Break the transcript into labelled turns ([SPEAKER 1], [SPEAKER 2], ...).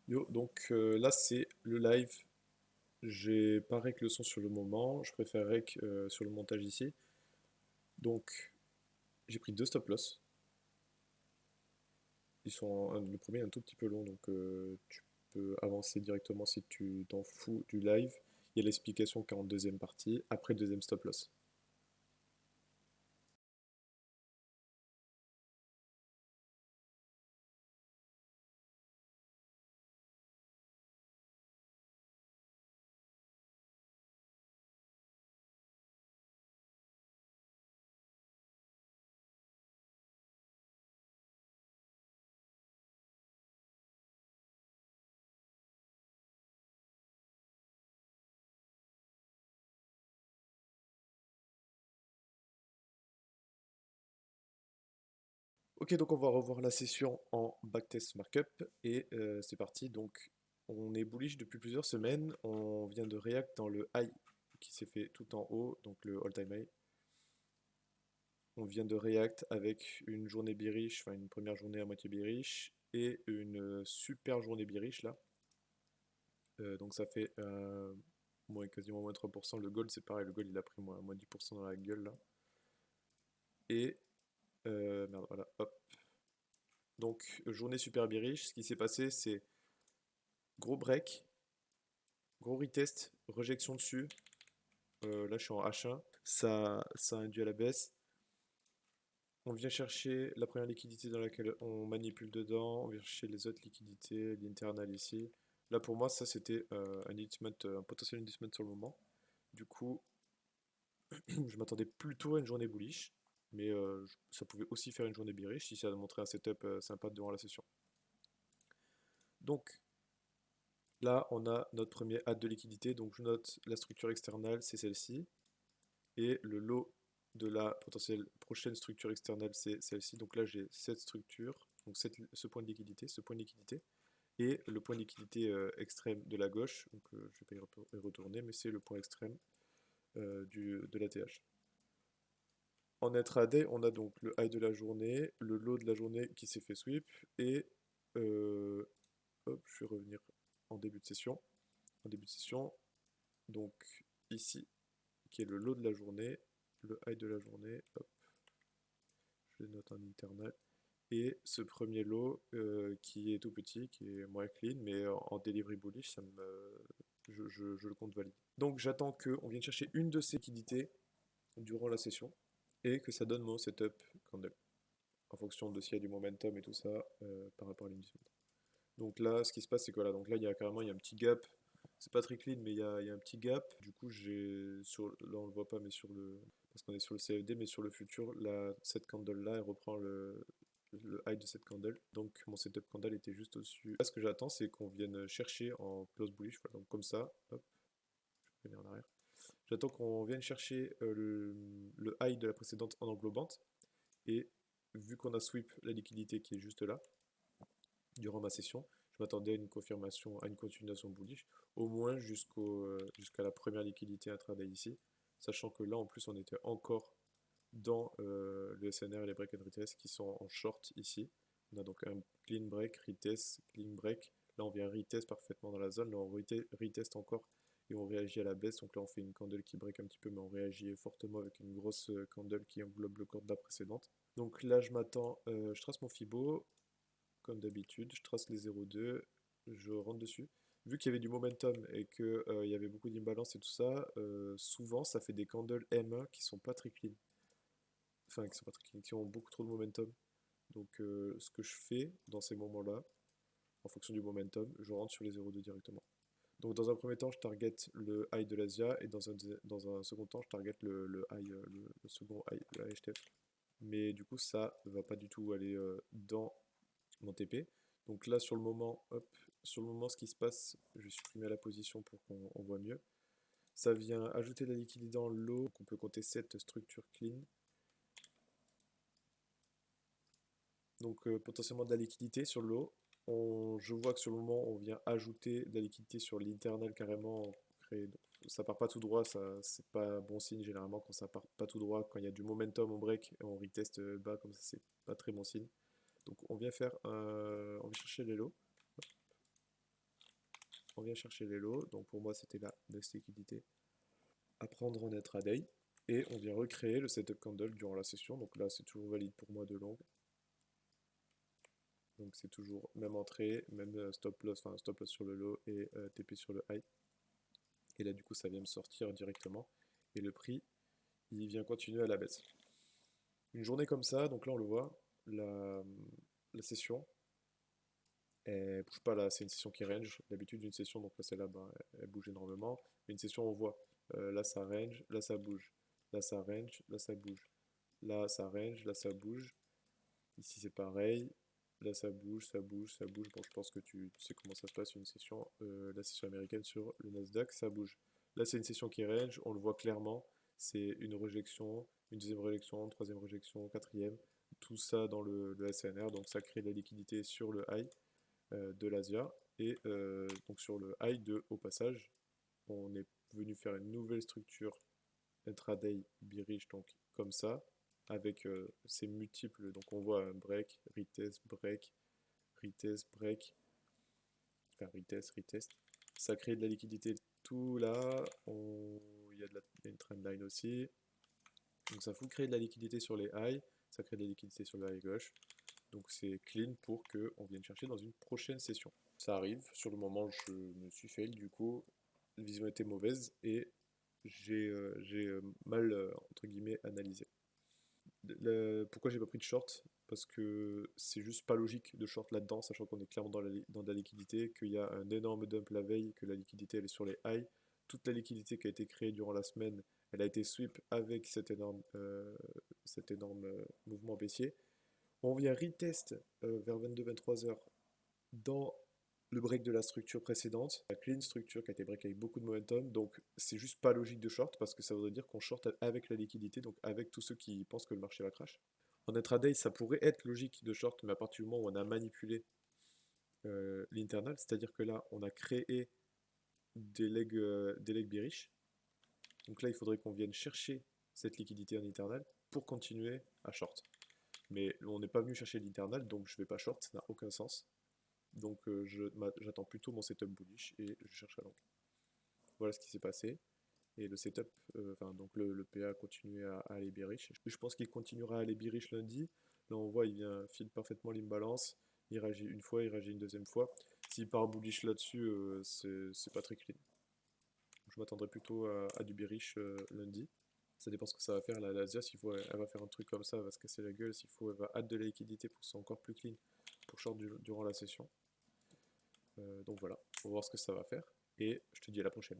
[SPEAKER 1] Yo, donc là c'est le live. J'ai pas rec le son sur le moment, je préfère rec sur le montage ici. Donc j'ai pris deux stop loss. Le premier est un tout petit peu long, donc tu peux avancer directement si tu t'en fous du live. Il y a l'explication qui est en deuxième partie, après le deuxième stop loss. Ok, donc on va revoir la session en backtest markup et c'est parti. Donc on est bullish depuis plusieurs semaines. On vient de react dans le high qui s'est fait tout en haut, donc le all-time high. On vient de react avec une journée bearish, enfin une première journée à moitié bearish et une super journée bearish là. Donc ça fait quasiment moins 3%. Le gold c'est pareil, le gold il a pris moins 10% dans la gueule là. Et merde, voilà, hop. Donc journée super bearish, ce qui s'est passé c'est gros break, gros retest, rejection dessus. Là je suis en H1, ça induit à la baisse. On vient chercher la première liquidité dans laquelle on manipule dedans, on vient chercher les autres liquidités, l'internal ici. Là pour moi ça c'était un potentiel inducement sur le moment. Du coup je m'attendais plutôt à une journée bullish, mais ça pouvait aussi faire une journée bearish si ça a montré un setup sympa durant la session. Donc là on a notre premier add de liquidité, donc je note la structure externale c'est celle-ci, et le lot de la potentielle prochaine structure externale c'est celle-ci. Donc là j'ai cette structure, donc ce point de liquidité, ce point de liquidité, et le point de liquidité extrême de la gauche, donc je ne vais pas y retourner, mais c'est le point extrême de la TH. En intraday, on a donc le high de la journée, le low de la journée qui s'est fait sweep, et hop, je vais revenir en début de session. En début de session, donc ici, qui est le low de la journée, le high de la journée, hop, je le note en internal, et ce premier lot qui est tout petit, qui est moins clean, mais en delivery bullish, je le compte valide. Donc j'attends qu'on vienne chercher une de ces liquidités durant la session et que ça donne mon setup candle en fonction de s'il y a du momentum et tout ça par rapport à l'indice. Donc là, ce qui se passe, c'est que voilà, donc là, il y a un petit gap. C'est pas très clean, mais il y a un petit gap. Du coup, là, on le voit pas, mais parce qu'on est sur le CFD, mais sur le futur, cette candle-là, elle reprend le high de cette candle. Donc, mon setup candle était juste au-dessus. Là, ce que j'attends, c'est qu'on vienne chercher en close bullish. Voilà, donc comme ça, hop, je vais revenir en arrière. J'attends qu'on vienne chercher le high de la précédente en englobante. Et vu qu'on a sweep la liquidité qui est juste là, durant ma session, je m'attendais à une confirmation, à une continuation bullish, au moins jusqu'à la première liquidité intraday ici, sachant que là en plus on était encore dans le SNR et les break and retest qui sont en short ici. On a donc un clean break, retest, clean break. Là on vient retest parfaitement dans la zone, là on retest encore et on réagit à la baisse. Donc là on fait une candle qui break un petit peu, mais on réagit fortement avec une grosse candle qui englobe le corps de la précédente. Donc là je m'attends, je trace mon Fibo, comme d'habitude, je trace les 0,2, je rentre dessus. Vu qu'il y avait du momentum et qu'il y avait beaucoup d'imbalance et tout ça, souvent ça fait des candles M1 qui sont pas très clean. Enfin, qui sont pas très clean, qui ont beaucoup trop de momentum. Donc ce que je fais dans ces moments-là, en fonction du momentum, je rentre sur les 0,2 directement. Donc dans un premier temps, je target le high de l'Asia et dans un second temps, je target le high, le second high, le high HTF. Mais du coup, ça va pas du tout aller dans mon TP. Donc là, sur le moment, hop, sur le moment, ce qui se passe, je vais supprimer la position pour qu'on voit mieux. Ça vient ajouter de la liquidité dans l'eau, donc on peut compter cette structure clean. Donc potentiellement de la liquidité sur l'eau. Je vois que sur le moment, on vient ajouter de la liquidité sur l'internal carrément. Ça part pas tout droit, ça c'est pas bon signe généralement quand ça part pas tout droit. Quand il y a du momentum, on break et on reteste bas comme ça, c'est pas très bon signe. Donc on vient chercher les lots. on vient chercher les lots. Donc pour moi, c'était la next liquidité à prendre en intraday. Et on vient recréer le setup candle durant la session. Donc là, c'est toujours valide pour moi de long. Donc c'est toujours même entrée, même stop loss, enfin stop loss sur le low et TP sur le high. Et là, du coup, ça vient me sortir directement. Et le prix, il vient continuer à la baisse. Une journée comme ça, donc là, on le voit, la session, elle bouge pas là, c'est une session qui range. D'habitude, une session, donc là, celle-là, ben, elle bouge énormément. Mais une session, on voit, là, ça range, là, ça bouge. Là, ça range, là, ça bouge. Là, ça range, là, ça bouge. Ici, c'est pareil. Là, ça bouge, ça bouge, ça bouge. Bon, je pense que tu sais comment ça se passe une session. La session américaine sur le Nasdaq, ça bouge. Là, c'est une session qui range, on le voit clairement. C'est une rejection, une deuxième rejection, troisième rejection, quatrième. Tout ça dans le SNR. Donc, ça crée de la liquidité sur le high de l'Asia. Et donc, sur le high de, au passage, on est venu faire une nouvelle structure intraday bearish, donc comme ça, avec ces multiples, donc on voit un break, retest, break, retest, break, enfin retest, retest, ça crée de la liquidité tout là, il y a une trendline aussi, donc ça fout créer de la liquidité sur les highs, ça crée de la liquidité sur le high gauche, donc c'est clean pour qu'on vienne chercher dans une prochaine session. Ça arrive, sur le moment je me suis fail, du coup la vision était mauvaise et j'ai mal, entre guillemets, analysé. Pourquoi j'ai pas pris de short? Parce que c'est juste pas logique de short là-dedans, sachant qu'on est clairement dans de la liquidité, qu'il y a un énorme dump la veille, que la liquidité elle est sur les highs. Toute la liquidité qui a été créée durant la semaine, elle a été sweep avec cet énorme mouvement baissier. On vient retest vers 22-23 heures dans le break de la structure précédente, la clean structure qui a été break avec beaucoup de momentum, donc c'est juste pas logique de short parce que ça voudrait dire qu'on short avec la liquidité, donc avec tous ceux qui pensent que le marché va crash. En intraday, ça pourrait être logique de short, mais à partir du moment où on a manipulé l'internal, c'est-à-dire que là, on a créé des legs bearish, donc là, il faudrait qu'on vienne chercher cette liquidité en internal pour continuer à short. Mais on n'est pas venu chercher l'internal, donc je vais pas short, ça n'a aucun sens. Donc j'attends plutôt mon setup bullish et je cherche à long. Voilà ce qui s'est passé. Et le setup, enfin donc le PA a continué à aller bearish. Je pense qu'il continuera à aller bearish lundi. Là on voit il vient file parfaitement l'imbalance. Il réagit une fois, il réagit une deuxième fois. S'il part bullish là-dessus, c'est pas très clean. Je m'attendrai plutôt à du bearish lundi. Ça dépend ce que ça va faire la Lazia. S'il faut, elle va faire un truc comme ça, elle va se casser la gueule. S'il faut, elle va add de la liquidité pour que ce soit encore plus clean pour short durant la session. Donc voilà, on va voir ce que ça va faire. Et je te dis à la prochaine.